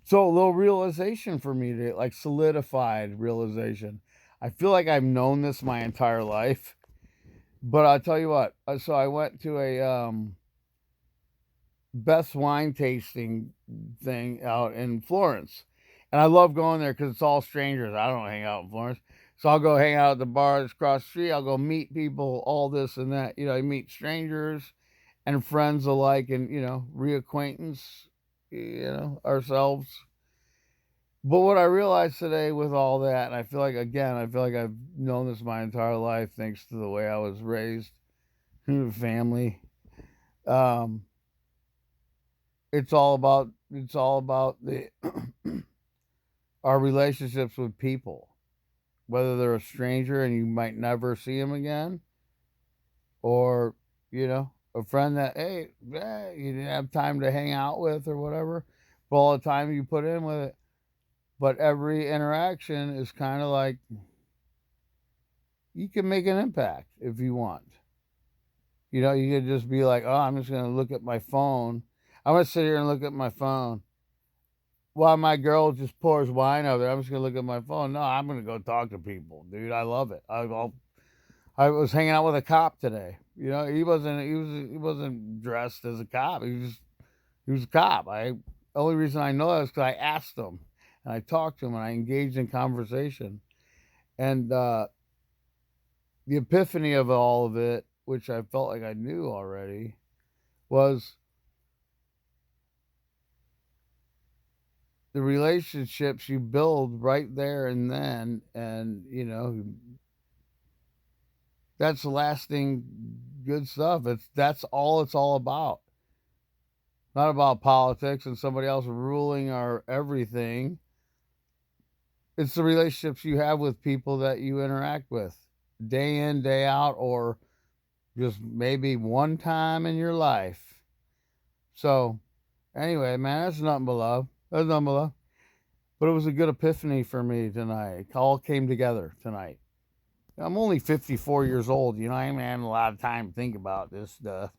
So a little realization for me today, like solidified realization. I feel like I've known this my entire life, but I'll tell you what. So I went to a best wine tasting thing out in Florence, and I love going there because it's all strangers. I don't hang out in Florence, so I'll go hang out at the bars across the street. I'll go meet people, all this and that. You know, I meet strangers and friends alike, and reacquaintance, ourselves. But what I realized today with all that, and I feel like I've known this my entire life, thanks to the way I was raised, family. Um, it's all about the our relationships with people, whether they're a stranger and you might never see them again, or a friend that you didn't have time to hang out with or whatever, for all the time you put in with it. But every interaction is kind of like you can make an impact if you want. You could just be like, oh, I'm just gonna look at my phone. I'm gonna sit here and look at my phone while my girl just pours wine over there. I'm just gonna look at my phone. No, I'm gonna go talk to people, dude. I love it. I was hanging out with a cop today. He wasn't dressed as a cop. He was a cop. Only reason I know that is because I asked him and I talked to him and I engaged in conversation. And the epiphany of all of it, which I felt like I knew already, was the relationships you build right there and then, and that's lasting good stuff. That's all it's all about. Not about politics and somebody else ruling our everything. It's the relationships you have with people that you interact with day in, day out, or just maybe one time in your life. So, anyway, man, that's nothing but love. That's nothing but love. But it was a good epiphany for me tonight. It all came together tonight. I'm only 54 years old. I ain't had a lot of time to think about this stuff.